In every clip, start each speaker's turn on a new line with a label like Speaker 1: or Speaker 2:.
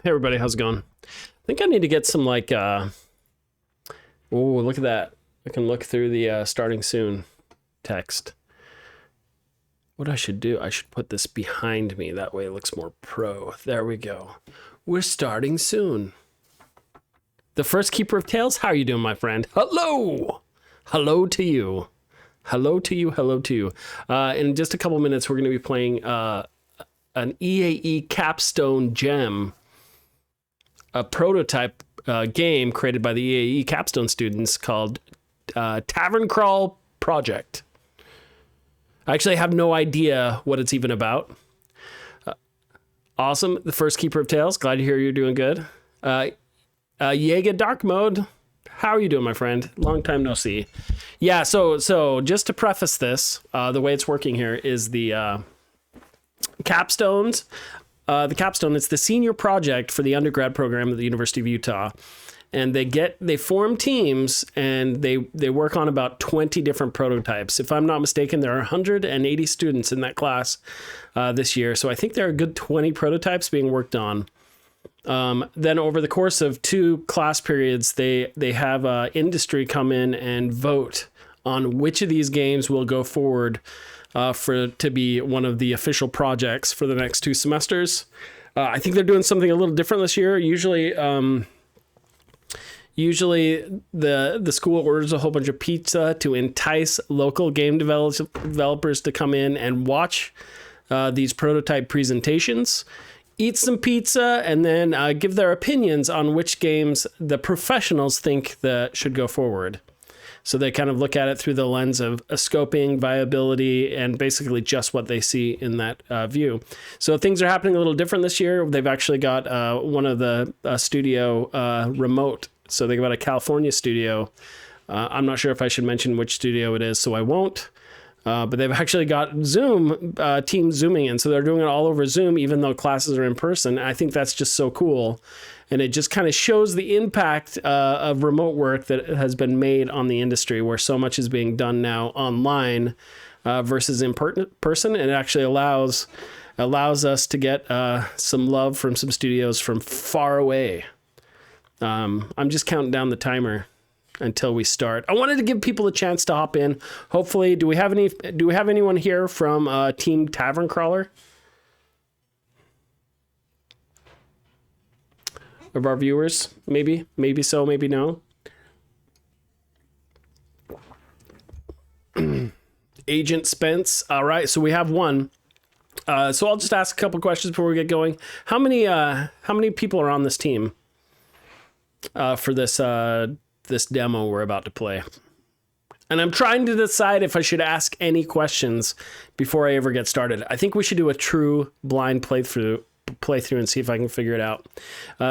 Speaker 1: Hey everybody, how's it going? I think I need to get some like, oh, look at that. I can look through the starting soon text. What I should do, I should put this behind me. That way it looks more pro. There we go. We're starting soon. The first keeper of tales, how are you doing, my friend? Hello! Hello to you. Hello to you, hello to you. In just a couple minutes, we're going to be playing an EAE Capstone gem, a prototype game created by the EAE Capstone students called Tavern Crawl Project. I actually have no idea what it's even about. Awesome. The first keeper of tales. Glad to hear you're doing good. Jaega Dark Mode. How are you doing, my friend? Long time no see. Yeah, so just to preface this, the way it's working here is the capstones. The capstone, it's the senior project for the undergrad program at the University of Utah. And they form teams and they work on about 20 different prototypes. If I'm not mistaken, there are 180 students in that class this year. So I think there are a good 20 prototypes being worked on. Then over the course of 2 class periods, they have industry come in and vote on which of these games will go forward to be one of the official projects for the next 2 semesters. I think they're doing something a little different this year. Usually the school orders a whole bunch of pizza to entice local game developers to come in and watch these prototype presentations, eat some pizza, and then give their opinions on which games the professionals think that should go forward. So they kind of look at it through the lens of scoping, viability, and basically just what they see in that view. So things are happening a little different this year. They've actually got one of the studio remote. So they got a California studio. I'm not sure if I should mention which studio it is, so I won't. But they've actually got Zoom, team Zooming in. So they're doing it all over Zoom, even though classes are in person. I think that's just so cool. And it just kind of shows the impact of remote work that has been made on the industry, where so much is being done now online versus in person. And it actually allows us to get some love from some studios from far away. I'm just counting down the timer until we start. I wanted to give people a chance to hop in. Hopefully, do we have anyone here from Team Tavern Crawler? Of our viewers, maybe so, maybe no. Agent Spence. All right, so we have one. So I'll just ask a couple questions before we get going. How many people are on this team for this demo we're about to play? And I'm trying to decide if I should ask any questions before I ever get started. I think we should do a true blind playthrough and see if I can figure it out.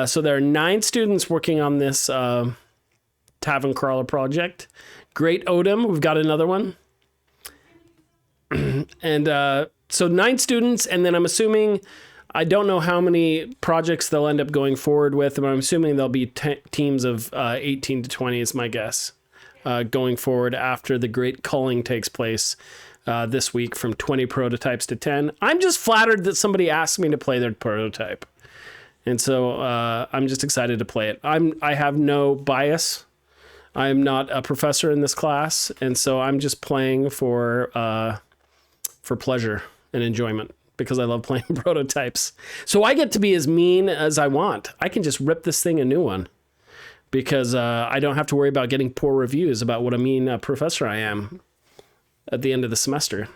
Speaker 1: So there are 9 students working on this Tavern Crawler project. Great Odom, we've got another one. And so 9 students, and then I'm assuming, I don't know how many projects they'll end up going forward with, but I'm assuming there'll be teams of 18 to 20 is my guess, going forward after the great culling takes place this week from 20 prototypes to 10. I'm just flattered that somebody asked me to play their prototype. And so I'm just excited to play it. I have no bias. I'm not a professor in this class. And so I'm just playing for pleasure and enjoyment because I love playing prototypes. So I get to be as mean as I want. I can just rip this thing a new one because I don't have to worry about getting poor reviews about what a mean professor I am at the end of the semester.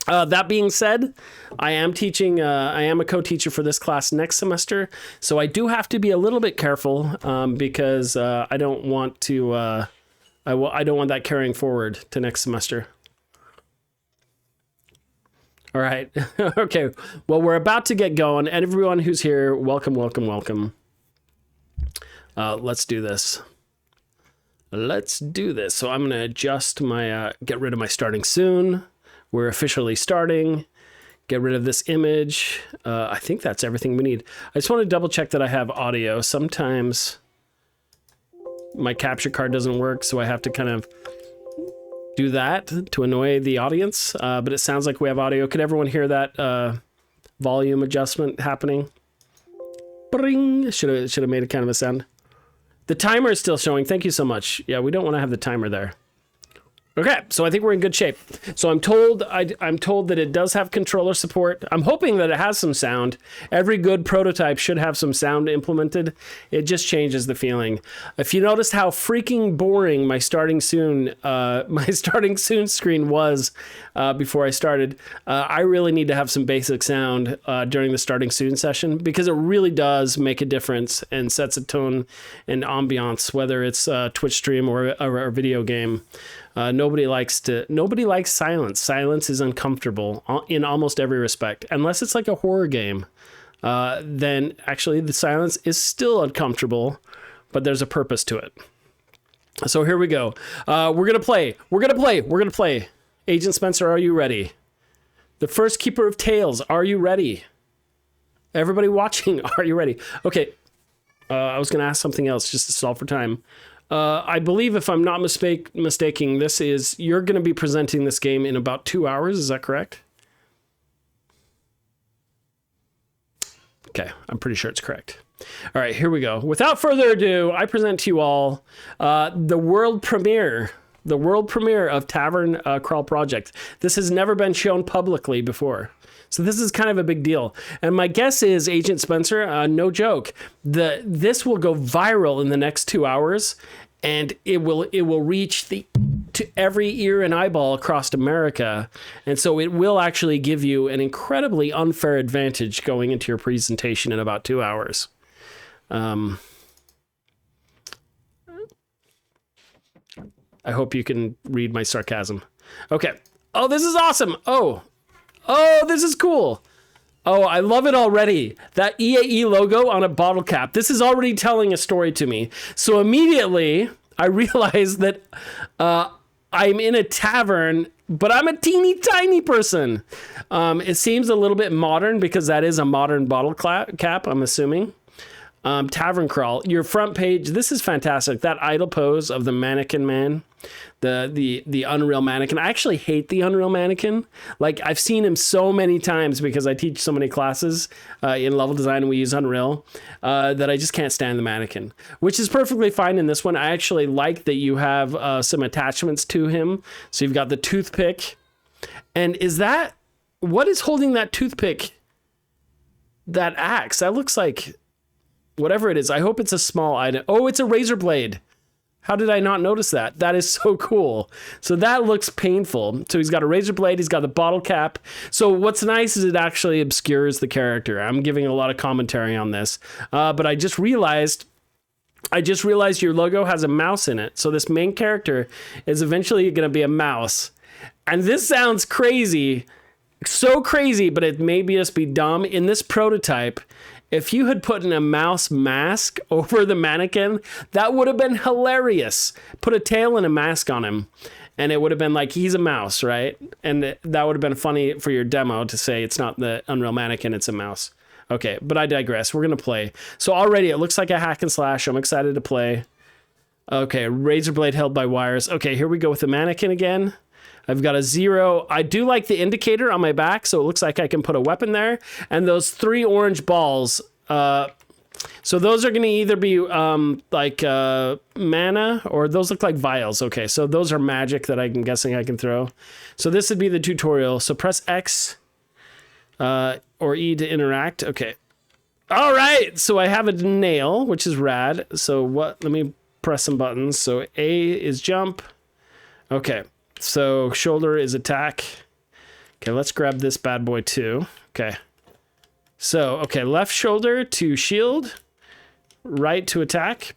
Speaker 1: That being said, I am teaching, I am a co-teacher for this class next semester. So I do have to be a little bit careful because I don't want to, I don't want that carrying forward to next semester. All right. Okay. Well, we're about to get going. And everyone who's here, welcome, welcome, welcome. Let's do this. Let's do this. So I'm going to adjust my, get rid of my starting soon. We're officially starting. Get rid of this image. I think that's everything we need. I just want to double check that I have audio. Sometimes my capture card doesn't work, so I have to kind of do that to annoy the audience. But it sounds like we have audio. Could everyone hear that volume adjustment happening? Bring. Should have made it kind of a sound. The timer is still showing. Thank you so much. Yeah, we don't want to have the timer there. Okay, so I think we're in good shape. So I'm told that it does have controller support. I'm hoping that it has some sound. Every good prototype should have some sound implemented. It just changes the feeling. If you noticed how freaking boring my starting soon screen was before I started, I really need to have some basic sound during the starting soon session, because it really does make a difference and sets a tone and ambiance, whether it's a Twitch stream or a video game. Nobody likes silence. Silence is uncomfortable in almost every respect, unless it's like a horror game. Then actually the silence is still uncomfortable, but there's a purpose to it. So here we go. We're gonna play. Agent Spencer, are you ready? The first Keeper of Tales, are you ready? Everybody watching, are you ready? Okay. I was gonna ask something else just to solve for time. I believe, if I'm not mistaking, you're going to be presenting this game in about 2 hours. Is that correct? Okay, I'm pretty sure it's correct. All right, here we go. Without further ado, I present to you all the world premiere of Tavern Crawl Project. This has never been shown publicly before. So this is kind of a big deal. And my guess is, Agent Spencer, no joke, this will go viral in the next 2 hours, and it will reach to every ear and eyeball across America. And so it will actually give you an incredibly unfair advantage going into your presentation in about 2 hours. I hope you can read my sarcasm. Okay. Oh, this is awesome. Oh, this is cool. Oh, I love it already. That EAE logo on a bottle cap. This is already telling a story to me. So immediately I realized that I'm in a tavern, but I'm a teeny tiny person. It seems a little bit modern because that is a modern bottle cap, I'm assuming. Tavern Crawl, your front page. This is fantastic. That idle pose of the mannequin man, the Unreal mannequin. I actually hate the Unreal mannequin. Like, I've seen him so many times because I teach so many classes in level design and we use Unreal that I just can't stand the mannequin, which is perfectly fine in this one. I actually like that you have some attachments to him. So you've got the toothpick. And what is holding that toothpick? That axe? That looks like whatever it is. I hope it's a small item. Oh, it's a razor blade. How did I not notice that? That is so cool. So that looks painful. So he's got a razor blade. He's got the bottle cap. So what's nice is it actually obscures the character. I'm giving a lot of commentary on this. But I just realized your logo has a mouse in it. So this main character is eventually going to be a mouse. And this sounds crazy. So crazy, but it may just be dumb. In this prototype, if you had put in a mouse mask over the mannequin, that would have been hilarious. Put a tail and a mask on him, and it would have been like, he's a mouse, right? And that would have been funny for your demo to say it's not the Unreal mannequin, it's a mouse. Okay, but I digress. We're going to play. So already it looks like a hack and slash. I'm excited to play. Okay, razor blade held by wires. Okay, here we go with the mannequin again. I've got a 0. I do like the indicator on my back, so it looks like I can put a weapon there. And those 3 orange balls, so those are going to either be mana, or those look like vials. Okay, so those are magic that I'm guessing I can throw. So this would be the tutorial. So press X or E to interact. Okay. All right, so I have a nail, which is rad. So let me press some buttons. So A is jump. Okay. So shoulder is attack. Okay, let's grab this bad boy too. Okay. So, okay, left shoulder to shield, right to attack.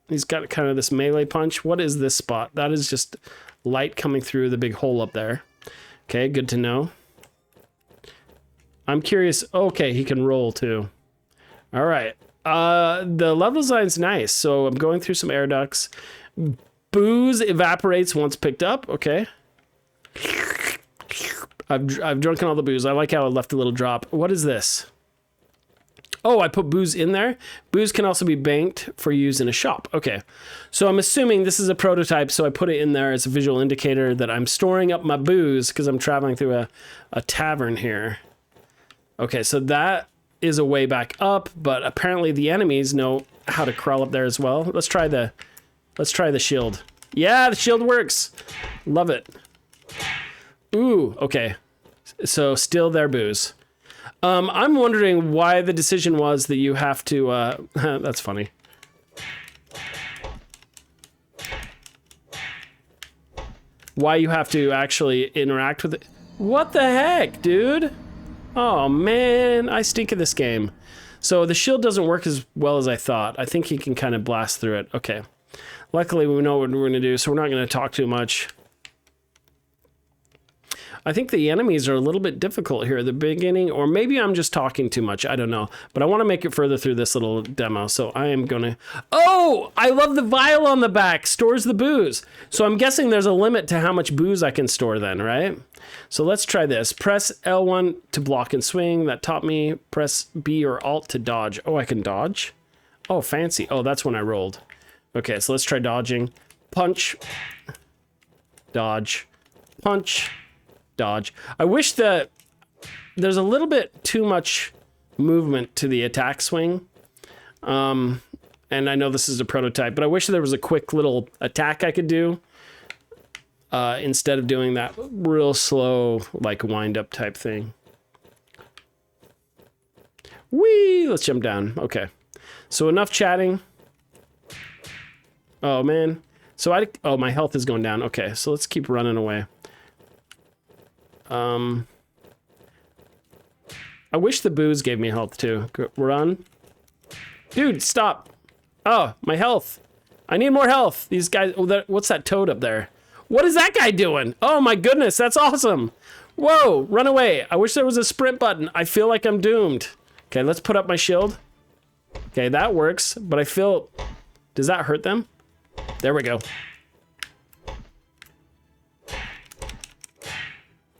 Speaker 1: He's got kind of this melee punch. What is this spot? That is just light coming through the big hole up there. Okay, good to know. I'm curious. Okay, he can roll too. All right. The level design's nice. So I'm going through some air ducts. Booze evaporates once picked up. Okay. I've drunken all the booze. I like how I left a little drop. What is this? Oh, I put booze in there. Booze can also be banked for use in a shop. Okay. So I'm assuming this is a prototype, so I put it in there as a visual indicator that I'm storing up my booze because I'm traveling through a tavern here. Okay, so that is a way back up, but apparently the enemies know how to crawl up there as well. Let's try the shield. Yeah, the shield works. Love it. Ooh, okay. So still there, booze. I'm wondering why the decision was that you have to, that's funny. Why you have to actually interact with it. What the heck, dude? Oh man, I stink at this game. So the shield doesn't work as well as I thought. I think he can kind of blast through it. Okay. Luckily, we know what we're going to do, so we're not going to talk too much. I think the enemies are a little bit difficult here at the beginning, or maybe I'm just talking too much. I don't know. But I want to make it further through this little demo, so I am going to... Oh! I love the vial on the back. Stores the booze. So I'm guessing there's a limit to how much booze I can store then, right? So let's try this. Press L1 to block and swing. That taught me. Press B or Alt to dodge. Oh, I can dodge? Oh, fancy. Oh, that's when I rolled. Okay, so let's try dodging. Punch. Dodge. Punch. Dodge. I wish that there's a little bit too much movement to the attack swing. And I know this is a prototype, but I wish there was a quick little attack I could do instead of doing that real slow, like wind up type thing. Whee! Let's jump down. Okay. So enough chatting. Oh man. So oh, my health is going down. Okay. So let's keep running away. I wish the booze gave me health too. Run. Dude, stop. Oh, my health. I need more health. These guys, oh, what's that toad up there? What is that guy doing? Oh my goodness, that's awesome. Whoa, run away. I wish there was a sprint button. I feel like I'm doomed. Okay, let's put up my shield. Okay, that works, but I feel, does that hurt them? There we go.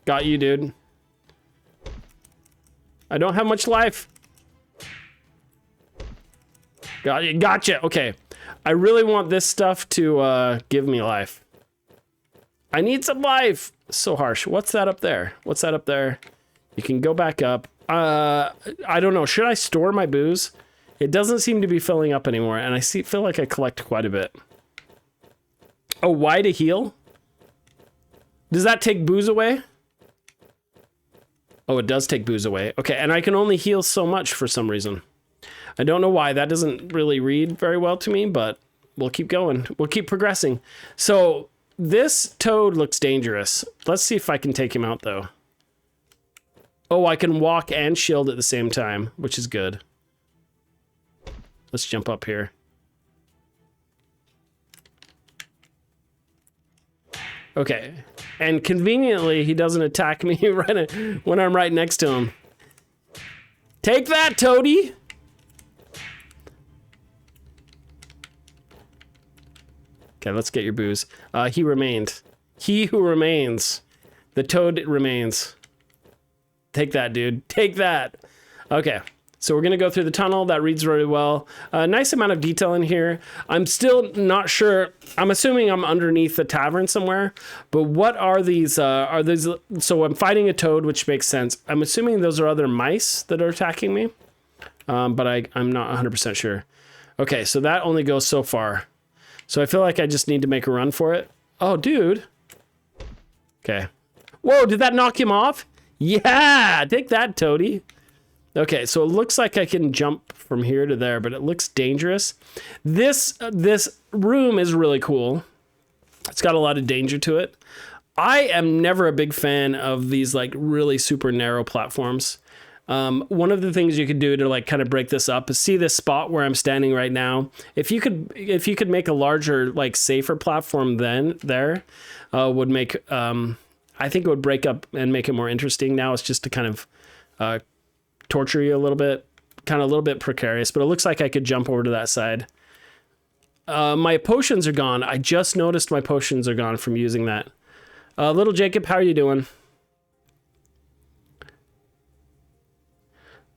Speaker 1: Got you, dude. I don't have much life. Got you. Gotcha. Okay. I really want this stuff to give me life. I need some life. So harsh. What's that up there? What's that up there? You can go back up. I don't know. Should I store my booze? It doesn't seem to be filling up anymore, and I feel like I collect quite a bit. Oh, why to heal? Does that take booze away? Oh, it does take booze away. Okay, and I can only heal so much for some reason. I don't know why. That doesn't really read very well to me, but we'll keep going. We'll keep progressing. So this toad looks dangerous. Let's see if I can take him out, though. Oh, I can walk and shield at the same time, which is good. Let's jump up here. Okay, and conveniently, he doesn't attack me right when I'm right next to him. Take that, Toady! Okay, let's get your booze. He remained. He who remains. The toad remains. Take that, dude. Take that! Okay. So we're going to go through the tunnel. That reads really well. Nice amount of detail in here. I'm still not sure. I'm assuming I'm underneath the tavern somewhere. But what are these? Are these? So I'm fighting a toad, which makes sense. I'm assuming those are other mice that are attacking me. But I'm not 100% sure. Okay, so that only goes so far. So I feel like I just need to make a run for it. Oh, dude. Okay. Whoa, did that knock him off? Yeah, take that, Toady. Okay, so it looks like I can jump from here to there, but it looks dangerous. This room is really cool. It's got a lot of danger to it. I am never a big fan of these like really super narrow platforms. One of the things you could do to like kind of break this up is see this spot where I'm standing right now. If you could make a larger, like safer platform then there would make, I think it would break up and make it more interesting. Now it's just to kind of torture you a little bit, kind of a little bit precarious, but it looks like I could jump over to that side. My potions are gone. I just noticed my potions are gone from using that. Little Jacob, how are you doing?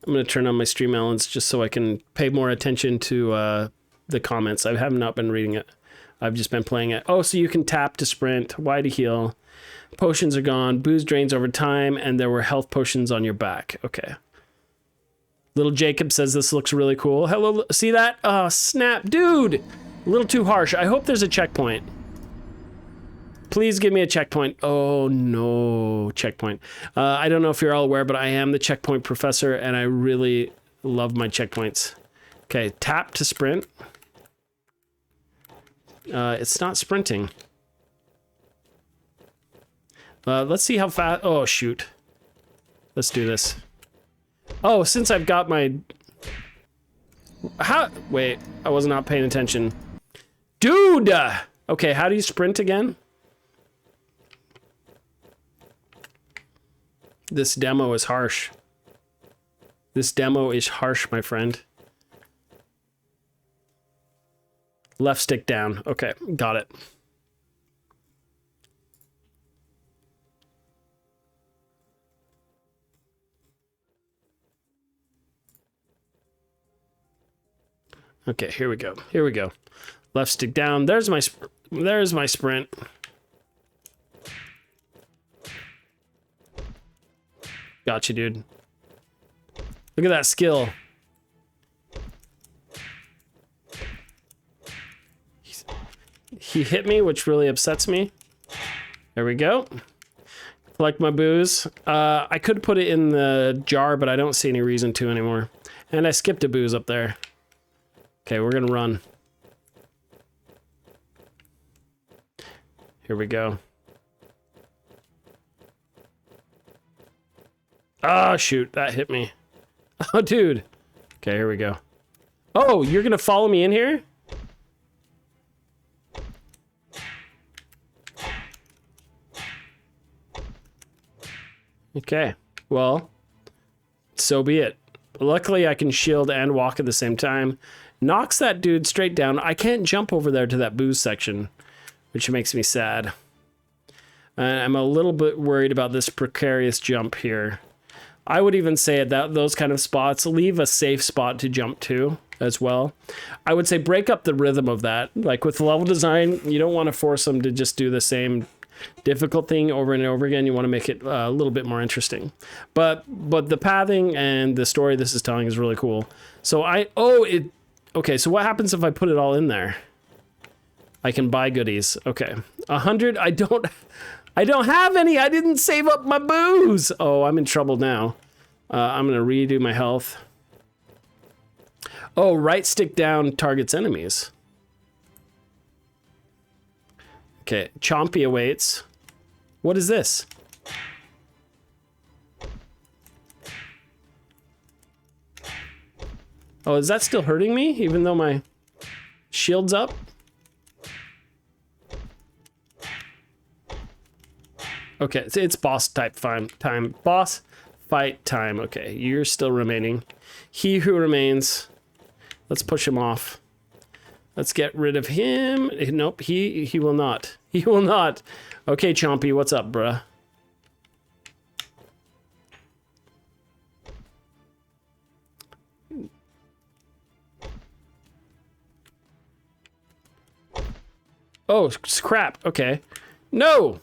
Speaker 1: I'm going to turn on my stream elements just so I can pay more attention to the comments. I have not been reading it. I've just been playing it. Oh, so you can tap to sprint, Y to heal. Potions are gone. Booze drains over time, and there were health potions on your back. Okay. Little Jacob says this looks really cool. Hello, see that? Oh, snap. Dude, a little too harsh. I hope there's a checkpoint. Please give me a checkpoint. Oh, no. Checkpoint. I don't know if you're all aware, but I am the checkpoint professor, and I really love my checkpoints. Okay, tap to sprint. It's not sprinting. Let's see how fast... Oh, shoot. Let's do this. Oh, since I've got my... How... Wait, I was not paying attention. Dude! Okay, how do you sprint again? This demo is harsh. This demo is harsh, my friend. Left stick down. Okay, got it. Okay, here we go. Here we go. Left stick down. There's my sprint. Gotcha, dude. Look at that skill. He hit me, which really upsets me. There we go. Collect my booze. I could put it in the jar, but I don't see any reason to anymore. And I skipped a booze up there. Okay, we're gonna run. Here we go. Oh, shoot, that hit me. Oh, dude. Okay, here we go. Oh, you're gonna follow me in here? Okay, well, so be it. Luckily, I can shield and walk at the same time. Knocks that dude straight down. I can't jump over there to that booze section, which makes me sad. I'm a little bit worried about this precarious jump here. I would even say at those kind of spots, leave a safe spot to jump to as well. I would say break up the rhythm of that. Like with level design, you don't want to force them to just do the same difficult thing over and over again. You want to make it a little bit more interesting. But the pathing and the story this is telling is really cool. So okay, so what happens if I put it all in there? I can buy goodies. Okay. 100. I don't have any. I didn't save up my booze. Oh, I'm in trouble now. I'm going to redo my health. Oh, right stick down targets enemies. Okay, Chompy awaits. What is this? Oh, is that still hurting me, even though my shield's up? Okay, it's boss type time. Boss fight time. Okay, you're still remaining. He who remains. Let's push him off. Let's get rid of him. Nope, he will not. He will not. Okay, Chompy, what's up, bruh? Oh, crap. Okay. No!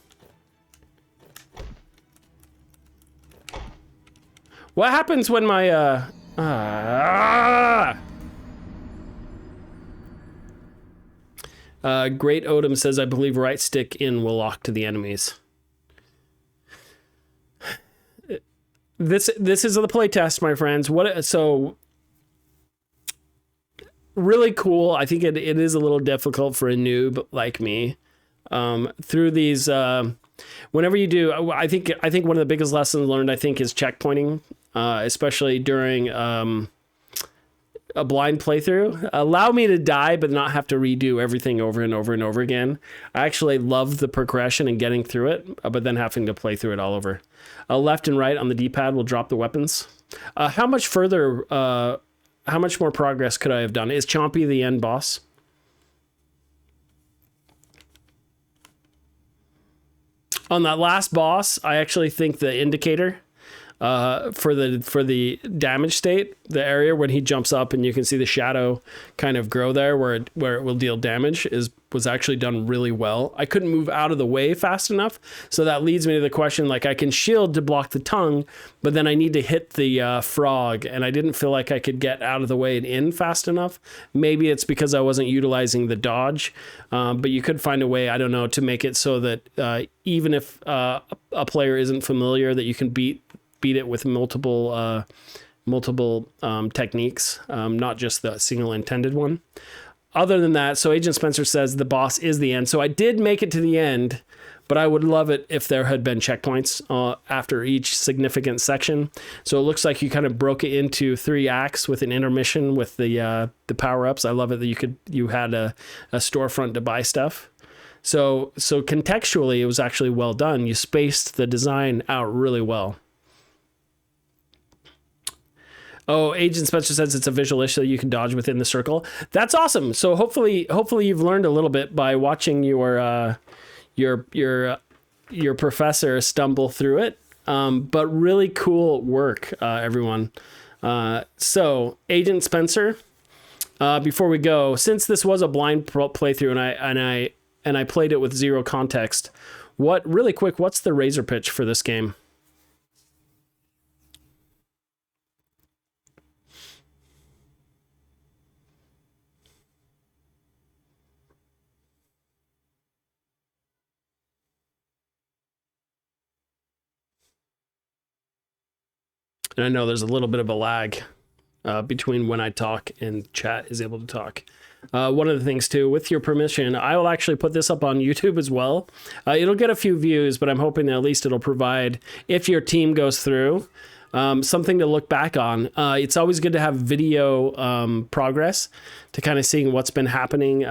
Speaker 1: What happens when my, Great Odom says, I believe right stick in will lock to the enemies. This is the playtest, my friends. So really cool. I think it is a little difficult for a noob like me. Through these, whenever you do, I think one of the biggest lessons learned, I think, is checkpointing, especially during a blind playthrough. Allow me to die, but not have to redo everything over and over and over again. I actually love the progression and getting through it, but then having to play through it all over. Left and right on the D-pad will drop the weapons. How much further, how much more progress could I have done? Is Chompy the end boss? On that last boss, I actually think the indicator for the damage state, the area when he jumps up and you can see the shadow kind of grow there where it will deal damage was actually done really well. I couldn't move out of the way fast enough, so that leads me to the question, like, I can shield to block the tongue, but then I need to hit the frog, and I didn't feel like I could get out of the way and in fast enough. Maybe it's because I wasn't utilizing the dodge, but you could find a way, I don't know, to make it so that even if a player isn't familiar, that you can beat it with multiple techniques, not just the single intended one. Other than that, so Agent Spencer says the boss is the end. So I did make it to the end, but I would love it if there had been checkpoints after each significant section. So it looks like you kind of broke it into 3 acts with an intermission with the power-ups. I love it that you had a storefront to buy stuff. So contextually, it was actually well done. You spaced the design out really well. Oh, Agent Spencer says it's a visual issue that you can dodge within the circle. That's awesome. So hopefully you've learned a little bit by watching your professor stumble through it. But really cool work, everyone. So Agent Spencer, before we go, since this was a blind playthrough and I played it with zero context, what's the razor pitch for this game? And I know there's a little bit of a lag between when I talk and chat is able to talk. One of the things too, with your permission, I will actually put this up on YouTube as well. It'll get a few views, but I'm hoping that at least it'll provide, if your team goes through, something to look back on. It's always good to have video progress to kind of seeing what's been happening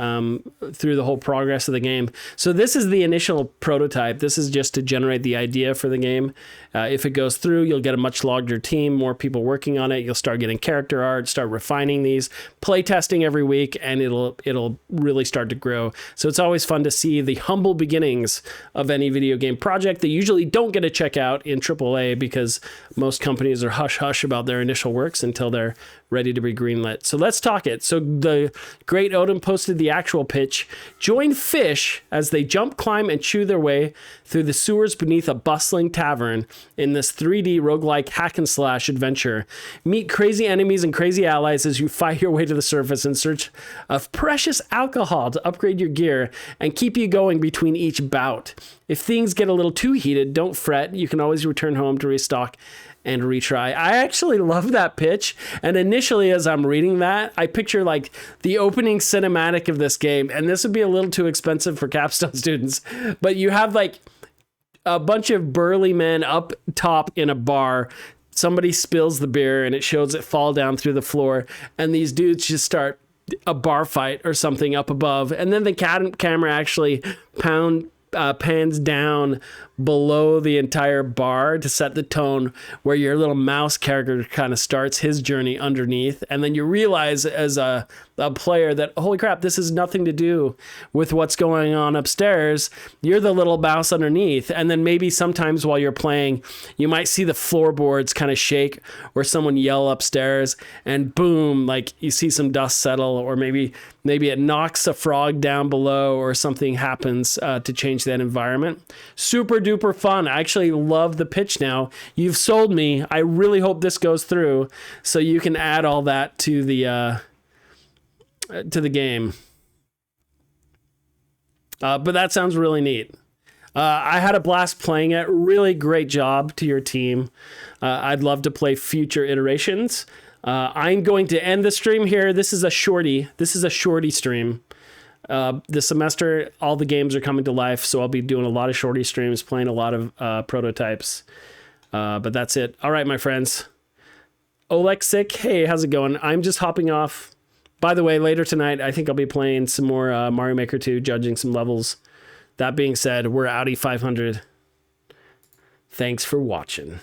Speaker 1: through the whole progress of the game. So this is the initial prototype. This is just to generate the idea for the game. If it goes through, you'll get a much larger team, more people working on it. You'll start getting character art, start refining these, play testing every week, and it'll really start to grow. So it's always fun to see the humble beginnings of any video game project that usually don't get a check out in AAA because most companies are hush-hush about their initial works until they're ready to be greenlit. So let's talk it. So the great Odin posted the actual pitch. Join fish as they jump, climb, and chew their way through the sewers beneath a bustling tavern in this 3D roguelike hack and slash adventure. Meet crazy enemies and crazy allies as you fight your way to the surface in search of precious alcohol to upgrade your gear and keep you going between each bout. If things get a little too heated, don't fret. You can always return home to restock and retry. I actually love that pitch. And initially, as I'm reading that, I picture like the opening cinematic of this game. And this would be a little too expensive for Capstone students. But you have like a bunch of burly men up top in a bar. Somebody spills the beer and it shows it fall down through the floor. And these dudes just start a bar fight or something up above. And then the camera actually pans down below the entire bar to set the tone where your little mouse character kind of starts his journey underneath. And then you realize as a player that, holy crap, this has nothing to do with what's going on upstairs. You're the little mouse underneath. And then maybe sometimes while you're playing, you might see the floorboards kind of shake or someone yell upstairs and boom, like you see some dust settle, or maybe it knocks a frog down below or something happens to change that environment. Super duper fun. I actually love the pitch now. You've sold me. I really hope this goes through so you can add all that to the game. But that sounds really neat. I had a blast playing it. Really great job to your team. I'd love to play future iterations. I'm going to end the stream here. This is a shorty stream. This semester, all the games are coming to life, so I'll be doing a lot of shorty streams, playing a lot of prototypes. But that's it. All right, my friends. Olexic, hey, how's it going? I'm just hopping off. By the way, later tonight, I think I'll be playing some more Mario Maker 2, judging some levels. That being said, we're Audi 500. Thanks for watching.